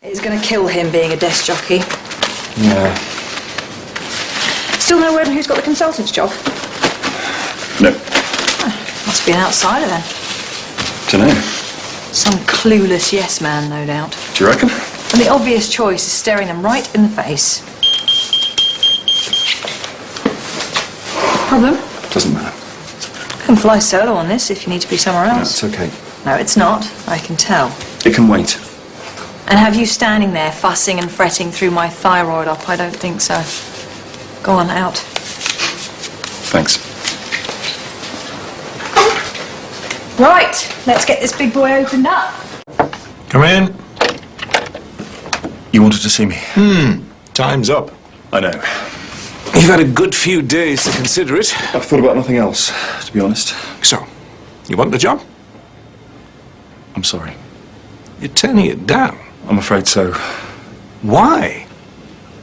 It's going to kill him being a desk jockey. Yeah. Still no word on who's got the consultant's job? No. Oh, must be an outsider then. Dunno. Some clueless yes man, no doubt. Do you reckon? And the obvious choice is staring them right in the face. Problem? Doesn't matter. I can fly solo on this if you need to be somewhere else. No, it's okay. No, it's not. I can tell. It can wait. And have you standing there fussing and fretting through my thyroid up? I don't think so. Go on, out. Thanks. Right, let's get this big boy opened up. Come in. You wanted to see me? Time's up. I know. You've had a good few days to consider it. I've thought about nothing else, to be honest. So, you want the job? I'm sorry. You're turning it down. I'm afraid so. Why?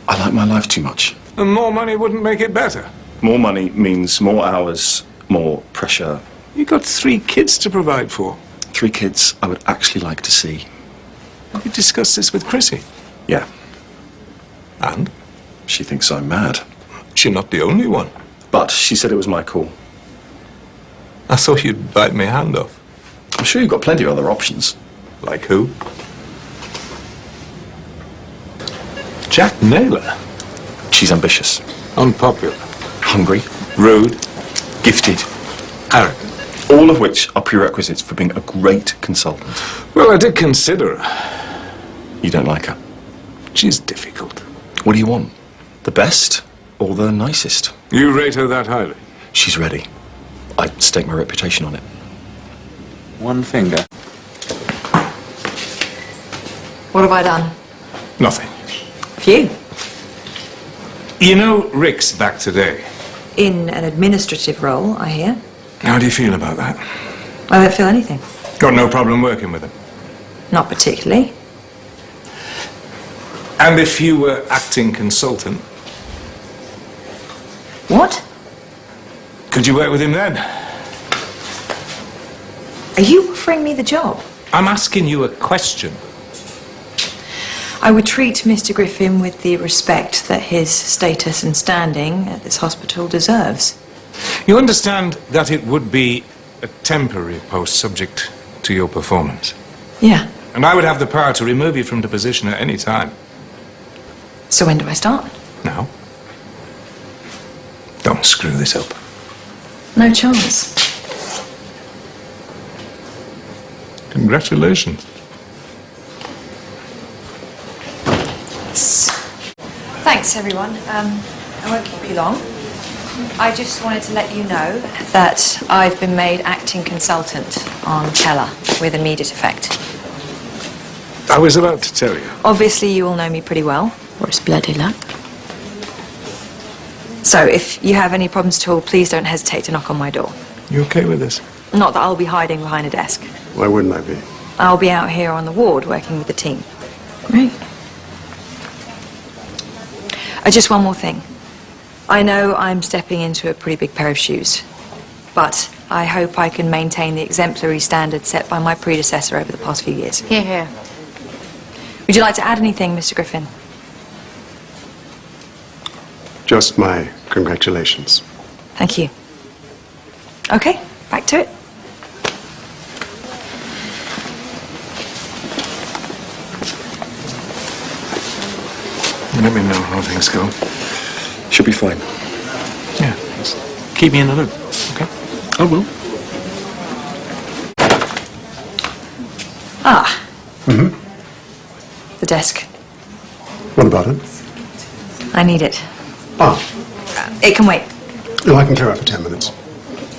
I like my life too much. And more money wouldn't make it better. More money means more hours, more pressure. You got 3 kids to provide for. 3 kids I would actually like to see. Have you discussed this with Chrissy? Yeah. And? She thinks I'm mad. She's not the only one. But she said it was my call. I thought you'd bite my hand off. I'm sure you've got plenty of other options. Like who? Jack Naylor. She's ambitious. Unpopular. Hungry. Rude. Gifted. Arrogant. All of which are prerequisites for being a great consultant. Well, I did consider her. You don't like her. She's difficult. What do you want? The best or the nicest? You rate her that highly? She's ready. I'd stake my reputation on it. One finger. What have I done? Nothing. Phew. You know Rick's back today. In an administrative role, I hear. How do you feel about that? I don't feel anything. Got no problem working with him. Not particularly. And if you were acting consultant, What? could you work with him then? Are you offering me the job? I'm asking you a question. I would treat Mr. Griffin with the respect that his status and standing at this hospital deserves. You understand that it would be a temporary post subject to your performance. Yeah. And I would have the power to remove you from the position at any time. So when do I start? Now, don't screw this up. No chance. Congratulations. Thanks, everyone. I won't keep you long. I just wanted to let you know that I've been made acting consultant on Keller with immediate effect. I was about to tell you. Obviously, you all know me pretty well. Worse bloody luck. So, if you have any problems at all, please don't hesitate to knock on my door. You okay with this? Not that I'll be hiding behind a desk. Why wouldn't I be? I'll be out here on the ward working with the team. Right. Just one more thing. I know I'm stepping into a pretty big pair of shoes, but I hope I can maintain the exemplary standard set by my predecessor over the past few years. Hear, hear. Would you like to add anything, Mr. Griffin? Just my congratulations. Thank you. Okay, back to it. Let me know how things go. Should be fine. Yeah, just keep me in the loop, okay? I will. Ah. Mm-hmm. The desk. What about it? I need it. Ah, It can wait. no, I can clear out for 10 minutes.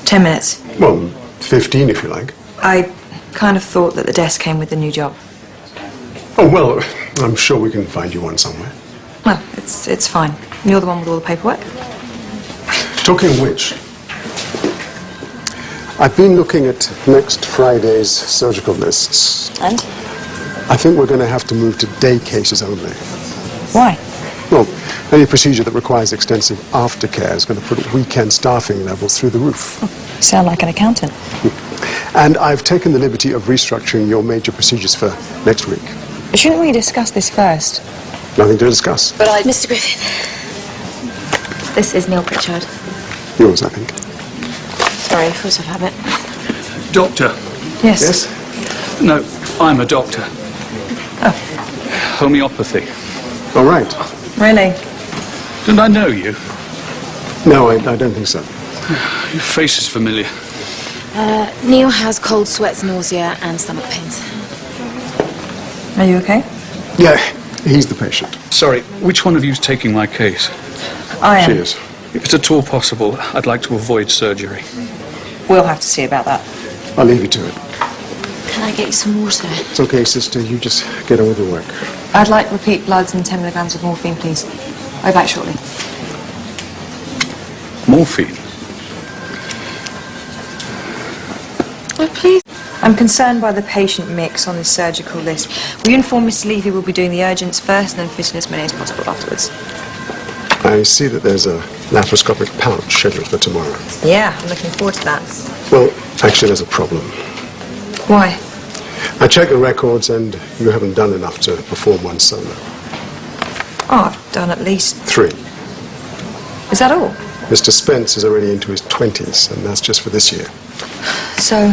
10 minutes. Well, 15 if you like. I kind of thought that the desk came with the new job. Oh, well, I'm sure we can find you one somewhere. Well, it's fine. You're the one with all the paperwork. Talking of which, I've been looking at next Friday's surgical lists. And? I think we're going to have to move to day cases only. Why? Well, any procedure that requires extensive aftercare is going to put weekend staffing levels through the roof. You sound like an accountant. And I've taken the liberty of restructuring your major procedures for next week. Shouldn't we discuss this first? Nothing to discuss. Mr. Griffin. This is Neil Pritchard. Yours, I think. Sorry, force of habit. Doctor. Yes. No, I'm a doctor. Oh. Homeopathy. All right. Really? Didn't I know you? No, I don't think so. Your face is familiar. Neil has cold sweats, nausea, and stomach pains. Are you okay? Yeah, he's the patient. Sorry, which one of you's taking my case? I am. She is. If it's at all possible, I'd like to avoid surgery. We'll have to see about that. I'll leave you to it. Can I get you some water? It's okay, sister. You just get on with your work. I'd like repeat bloods and 10 milligrams of morphine, please. I'll be back shortly. Morphine? Oh, please. I'm concerned by the patient mix on this surgical list. Will you inform Mr. Levy we'll be doing the urgents first and then fitting as many as possible afterwards? I see that there's a laparoscopic pouch scheduled for tomorrow. Yeah, I'm looking forward to that. Well, actually, there's a problem. Why? I checked the records, and you haven't done enough to perform one solo. Oh, I've done at least... 3. Is that all? Mr. Spence is already into his 20s, and that's just for this year. So,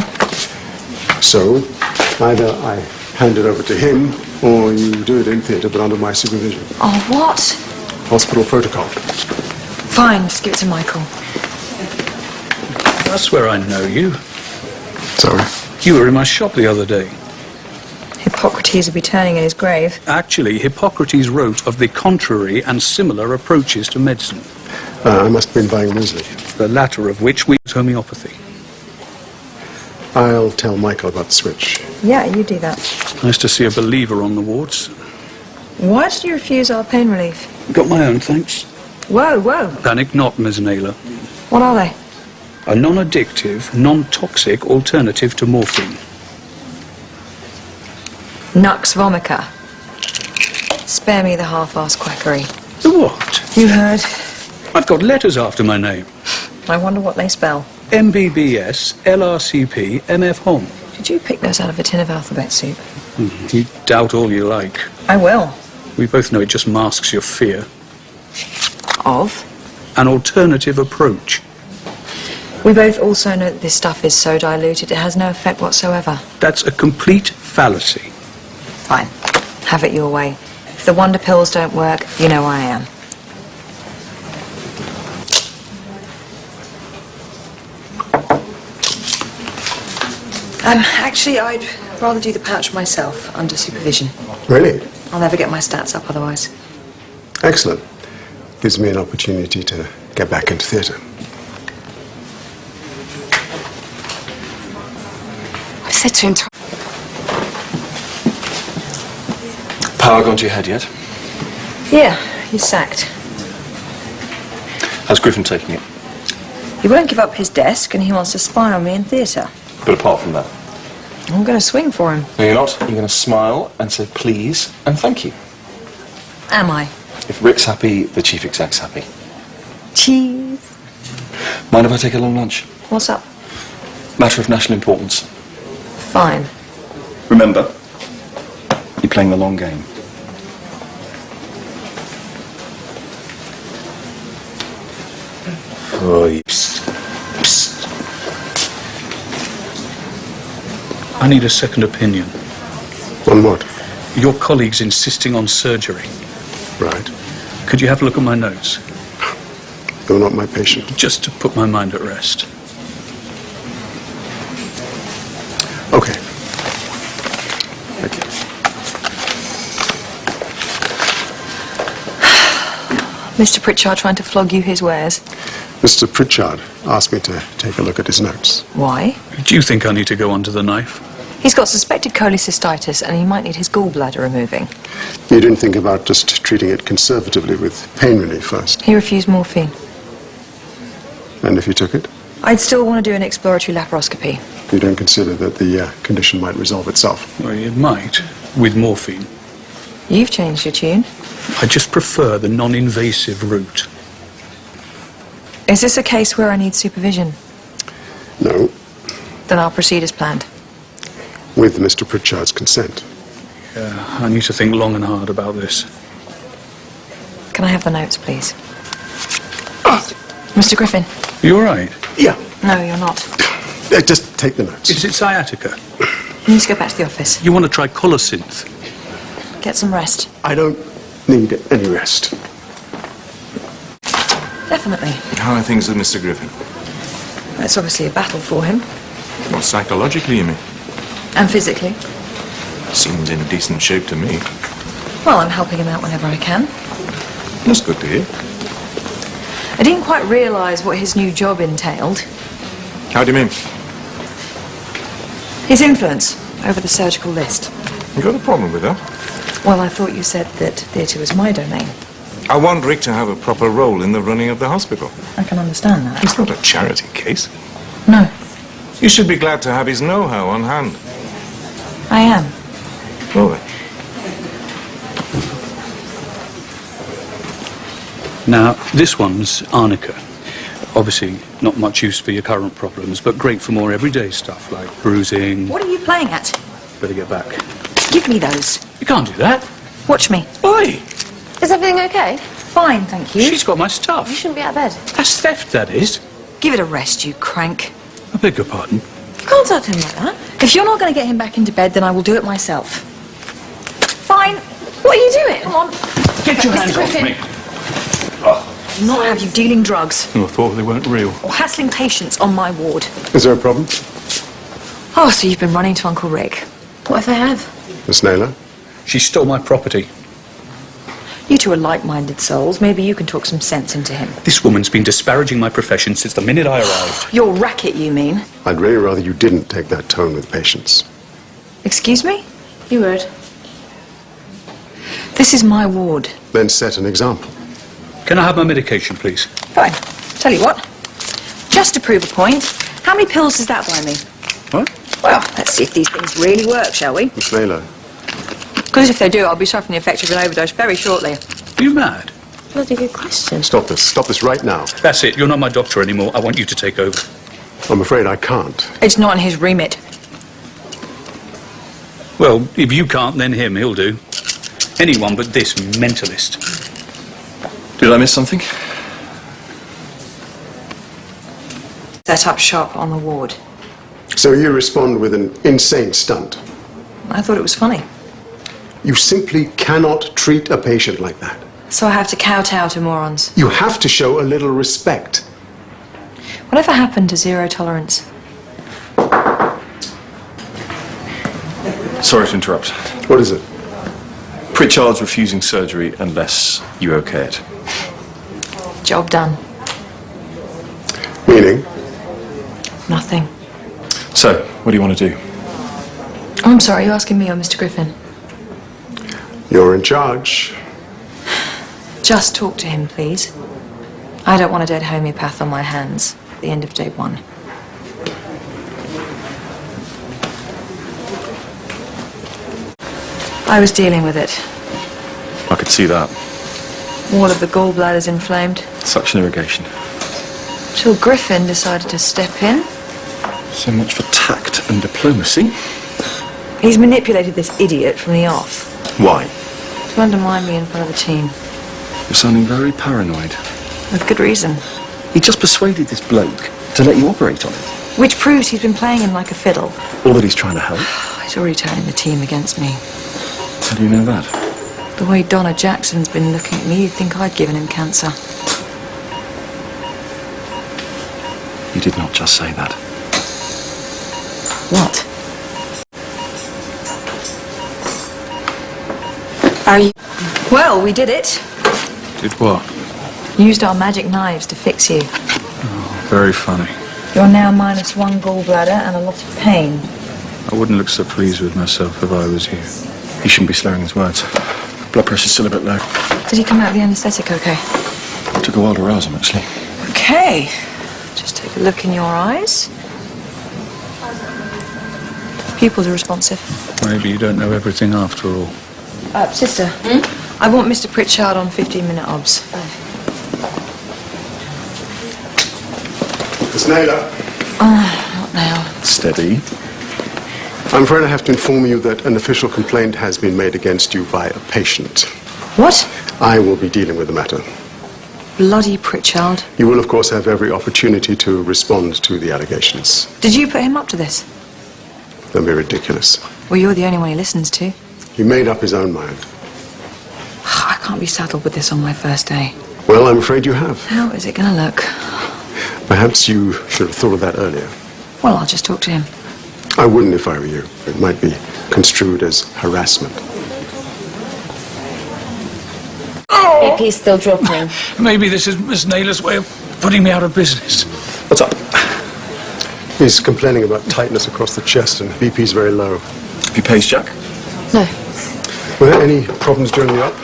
So, either I hand it over to him, or you do it in theatre, but under my supervision. oh, what? Hospital protocol. Fine, just give it to Michael. That's where I know you. Sorry. You were in my shop the other day. Hippocrates will be turning in his grave. Actually, Hippocrates wrote of the contrary and similar approaches to medicine, I must have been buying muesli. the latter of which we use homeopathy. I'll tell Michael about the switch. Yeah, you do that. Nice to see a believer on the wards. Why did you refuse our pain relief? Got my own, thanks. Whoa, whoa. Panic not, Ms. Naylor. What are they? A non-addictive, non-toxic alternative to morphine. Nux vomica. Spare me the half-assed quackery. The what? You heard. I've got letters after my name. I wonder what they spell. MBBS, LRCP, MF Hom. Did you pick those out of a tin of alphabet soup? You doubt all you like. I will. We both know it just masks your fear. Of? An alternative approach. We both also know that this stuff is so diluted it has no effect whatsoever. That's a complete fallacy. Fine. Have it your way. If the wonder pills don't work, you know I am. Actually, I'd rather do the pouch myself, under supervision. Really? I'll never get my stats up otherwise. Excellent. Gives me an opportunity to get back into theatre. I said to him, Power gone to your head yet? Yeah, he's sacked. How's Griffin taking it? He won't give up his desk and he wants to spy on me in theatre. But apart from that, I'm going to swing for him. no, you're not. You're going to smile and say please and thank you. Am I? If Rick's happy, the chief exec's happy. Cheese. Mind if I take a long lunch? What's up? Matter of national importance. Fine. Remember, you're playing the long game. Oh, psst. Psst. I need a second opinion. On what? Your colleague's insisting on surgery. Right. Could you have a look at my notes? You're not my patient. Just to put my mind at rest. Okay. Thank you. Mr. Pritchard trying to flog you his wares. Mr. Pritchard asked me to take a look at his notes. Why? Do you think I need to go under the knife? He's got suspected cholecystitis and he might need his gallbladder removing. You didn't think about just treating it conservatively with pain relief first? He refused morphine. And if you took it, I'd still want to do an exploratory laparoscopy. you don't consider that the condition might resolve itself? Well, it might, with morphine. You've changed your tune. I just prefer the non-invasive route. Is this a case where I need supervision? No, Then I'll proceed as planned. with Mr. Pritchard's consent. Yeah, I need to think long and hard about this. Can I have the notes, please? Mr. Griffin? You all right? Yeah. No, you're not. Just take the notes. Is it sciatica? You need to go back to the office. You want to try colosynth? Get some rest. I don't need any rest. Definitely. How are things with Mr. Griffin? It's obviously a battle for him. Well, psychologically, you mean? And physically. Seems in decent shape to me. Well, I'm helping him out whenever I can. That's good to hear. I didn't quite realise what his new job entailed. How do you mean? His influence over the surgical list. You got a problem with that? Well, I thought you said that theatre was my domain. I want Rick to have a proper role in the running of the hospital. I can understand that. It's not a charity case. No, You should be glad to have his know-how on hand. I am. Well then. Now, this one's arnica. Obviously, not much use for your current problems, but great for more everyday stuff like bruising. What are you playing at? Better get back. Give me those. You can't do that. Watch me. Oi! Is everything okay? Fine, thank you. She's got my You stuff. shouldn't be out of bed. That's theft, that is. Give it a rest, you crank. I beg your pardon. You can't talk to him like that. If you're not going to get him back into bed, then I will do it myself. Fine. What are you doing? Come on. Get your Mr. hands off Griffin. me. I'll not have you dealing drugs I thought they weren't real. or hassling patients on my ward. Is there a problem? Oh, so you've been running to Uncle Rick. What if I have? Miss Naylor? She stole my property. You two are like-minded souls. Maybe you can talk some sense into him. This woman's been disparaging my profession since the minute I arrived. Your racket, you mean? I'd really rather you didn't take that tone with patients. Excuse me? You would. This is my ward. Then set an example. Can I have my medication, please? Fine. Tell you what. Just to prove a point, how many pills does that buy me? What? Well, let's see if these things really work, shall we? Miss Naylor, Because if they do, I'll be suffering the effects of an overdose very shortly. Are you mad? Bloody good question. stop this. Stop this right now. That's it. You're not my doctor anymore. I want you to take over. I'm afraid I can't. It's not in his remit. Well, if you can't, then him. He'll do. Anyone but this mentalist. Did I miss something? Set up shop on the ward. So you respond with an insane stunt. I thought it was funny. You simply cannot treat a patient like that. So I have to kowtow to morons. You have to show a little respect. Whatever happened to zero tolerance? Sorry to interrupt. What is it? Pritchard's refusing surgery unless you okay it. Job done. Meaning? Nothing. So, what do you want to do? Oh, I'm sorry, you're asking me or Mr. Griffin? You're in charge. Just talk to him, please. I don't want a dead homeopath on my hands at the end of day one. I was dealing with it. I could see that. All of the gallbladder's inflamed. Suction irrigation. Till Griffin decided to step in. So much for tact and diplomacy. He's manipulated this idiot from the off Why? to undermine me in front of the team. You're sounding very paranoid. With good reason. He just persuaded this bloke to let you operate on him. Which proves he's been playing him like a fiddle. Or that he's trying to help. He's already turning the team against me. How do you know that? The way Donna Jackson's been looking at me, you'd think I'd given him cancer. You did not just say that. What? Are you... Well, we did it. Did what? Used our magic knives to fix you. Very funny. You're now minus one gallbladder and a lot of pain. I wouldn't look so pleased with myself if I was you. He shouldn't be slurring his words. Blood pressure's still a bit low. Did he come out of the anaesthetic okay? Took a while to rouse him, actually. Okay. Just take a look in your eyes. Pupils are responsive. Maybe you don't know everything after all. Sister. I want Mr. Pritchard on 15-minute obs. Miss Naylor, Not now. Steady. I'm afraid I have to inform you that an official complaint has been made against you by a patient. What? I will be dealing with the matter. Bloody Pritchard. You will, of course, have every opportunity to respond to the allegations. Did you put him up to this? Don't be ridiculous. Well, you're the only one he listens to. He made up his own mind. I can't be saddled with this on my first day. Well, I'm afraid you have. How is it going to look? Perhaps you should have thought of that earlier. Well, I'll just talk to him. I wouldn't if I were you. It might be construed as harassment. BP's still dropping. Maybe this is Miss Naylor's way of putting me out of business. What's up? He's complaining about tightness across the chest and BP's very low. Have you paged Jack? No. Were there any problems during the op?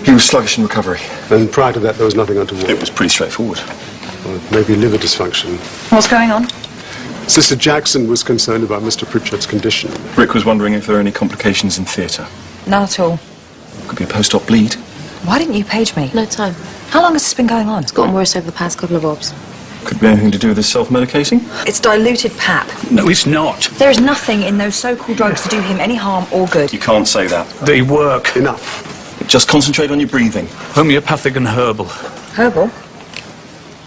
He was sluggish in recovery. And prior to that, there was nothing untoward? It was pretty straightforward. Well, maybe liver dysfunction. What's going on? Sister Jackson was concerned about Mr. Pritchard's condition. Rick was wondering if there are any complications in theatre. None at all. Could be a post-op bleed. Why didn't you page me? No time. How long has this been going on? It's gotten worse over the past couple of ops. Could be anything to do with his self-medicating. It's diluted pap. No, it's not. There is nothing in those so-called drugs to do him any harm or good. You can't say that. They work. Enough. Just concentrate on your breathing. Homeopathic and herbal. Herbal?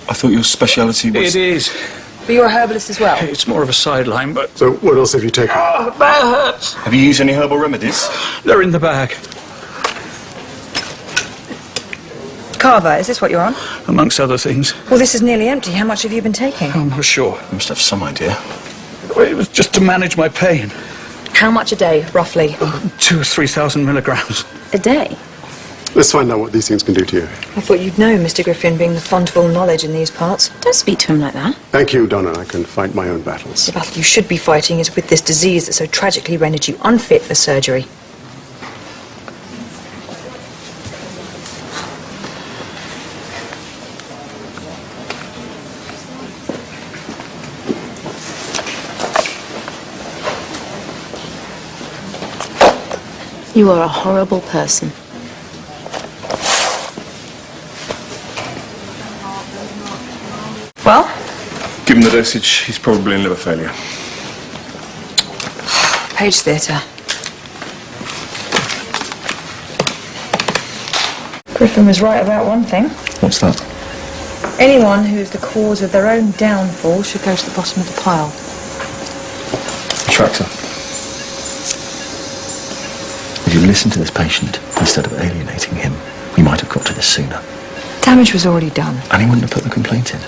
I thought your speciality was... It is. But you're a herbalist as well. It's more of a sideline, but So what else have you taken? that hurts. Have you used any herbal remedies? They're in the bag, Carver, is this what you're on? amongst other things. Well, this is nearly empty. How much have you been taking? I'm not sure. You must have some idea. It was just to manage my pain. How much a day, roughly? 2,000 or 3,000 milligrams. A day? Let's find out what these things can do to you. I thought you'd know, Mr. Griffin, being the font of all knowledge in these parts. Don't speak to him like that. Thank you, Donna. I can fight my own battles. The battle you should be fighting is with this disease that so tragically rendered you unfit for surgery. You are a horrible person. Well, Given the dosage, he's probably in liver failure. Page Theatre. Griffin was right about one thing. What's that? Anyone who is the cause of their own downfall should go to the bottom of the pile. Tractor. If you listened to this patient instead of alienating him, we might have got to this sooner. Damage was already done. And he wouldn't have put the complaint in.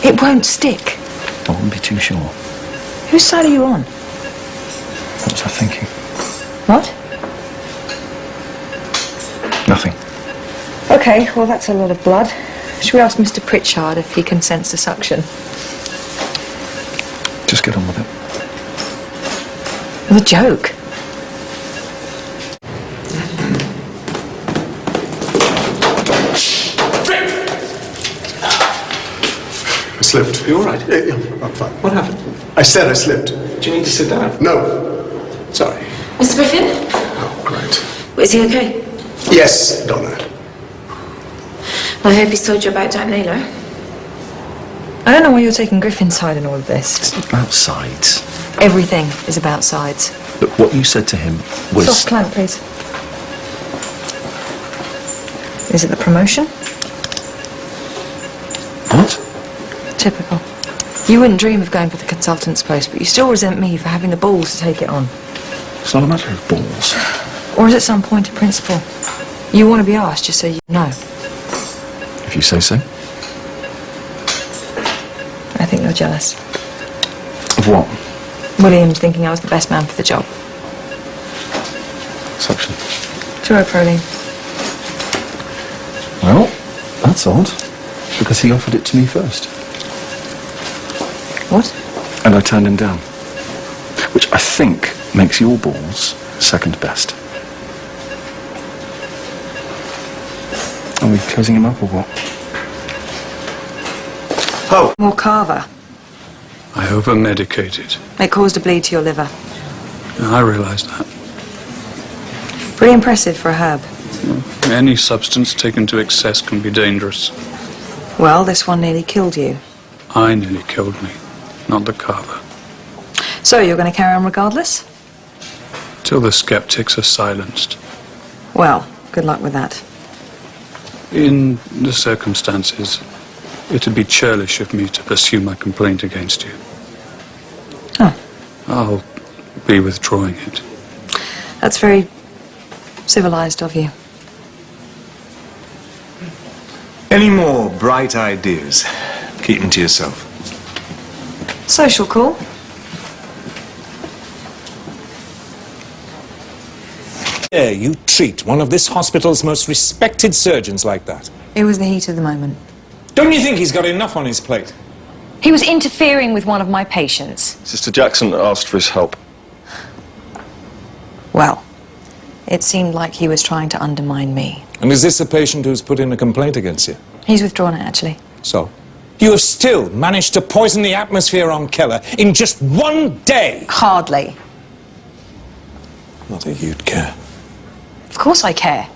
It won't stick. I wouldn't be too sure. Whose side are you on? What was I thinking? What? Nothing. Okay, well that's a lot of blood. Should we ask Mr. Pritchard if he consents to suction? Just get on with it. The joke. I slipped. You all right? Yeah, I'm fine. What happened? I said I slipped. Do you need to sit down? No. Sorry. Mr. Griffin? Oh, great. Is he okay? Yes, Donna. I hope he's told you about Jack Naylor. I don't know why you're taking Griffin's side in all of this. It's not about sides. Everything is about sides. Look, what you said to him was... Soft clamp, please. Is it the promotion? What? Typical. You wouldn't dream of going for the consultant's post, but you still resent me for having the balls to take it on. It's not a matter of balls. Or is it some point of principle? You want to be asked just so you know. If you say so. I think you're jealous. Of what? William's thinking I was the best man for the job. Suction. Turoproline. Well, that's odd. Because he offered it to me first. What? And I turned him down. Which I think makes your balls second best. Are we closing him up or what? Oh! More Carver. I over-medicated. It caused a bleed to your liver. I realise that. Pretty impressive for a herb. Any substance taken to excess can be dangerous. Well, this one nearly killed you. I nearly killed me, not the carver. So, you're going to carry on regardless? Till the skeptics are silenced. Well, good luck with that. In the circumstances, it'd be churlish of me to pursue my complaint against you. Oh, I'll be withdrawing it. that's very civilized of you. Any more bright ideas? Keep them to yourself. Social call. Yeah, you treat one of this hospital's most respected surgeons like that. It was the heat of the moment. Don't you think he's got enough on his plate? He was interfering with one of my patients. Sister Jackson asked for his help. Well, it seemed like he was trying to undermine me. And is this a patient who's put in a complaint against you? He's withdrawn it, actually. So? You have still managed to poison the atmosphere on Keller in just one day! Hardly. Not that you'd care. Of course I care.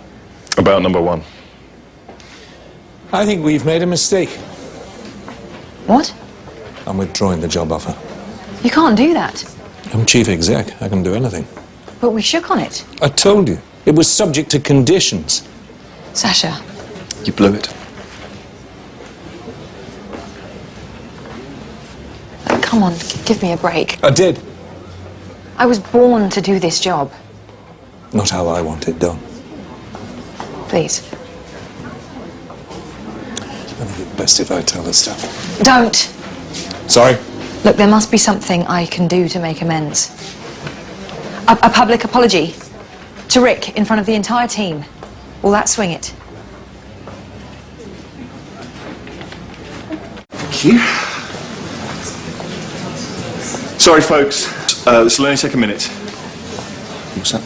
About number one. I think we've made a mistake. What? I'm withdrawing the job offer. You can't do that. I'm chief exec. I can do anything. But we shook on it. I told you. It was subject to conditions. Sasha, You blew it. come on, give me a break. I did. I was born to do this job. Not how I want it done. Please. I think it's best if I tell the staff. Don't. Sorry? Look, there must be something I can do to make amends. A public apology to Rick in front of the entire team. Will that swing it? Thank you. Sorry, folks. This will only take a minute. What's that?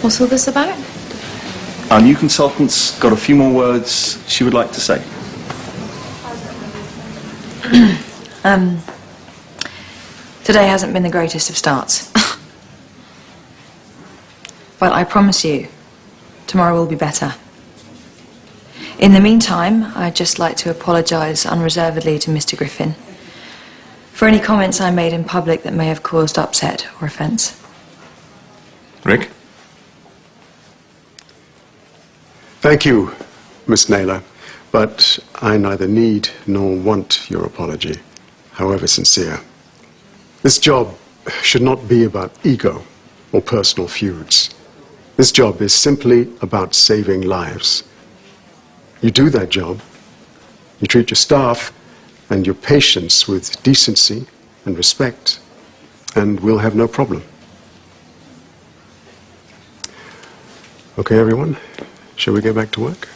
What's all this about? Our new consultant's got a few more words she would like to say. Today hasn't been the greatest of starts. But I promise you, tomorrow will be better. In the meantime, I'd just like to apologise unreservedly to Mr. Griffin for any comments I made in public that may have caused upset or offence. Rick? Thank you, Miss Naylor, but I neither need nor want your apology, however sincere. This job should not be about ego or personal feuds. This job is simply about saving lives. You do that job, you treat your staff and your patients with decency and respect, and we'll have no problem. Okay, everyone, shall we get back to work?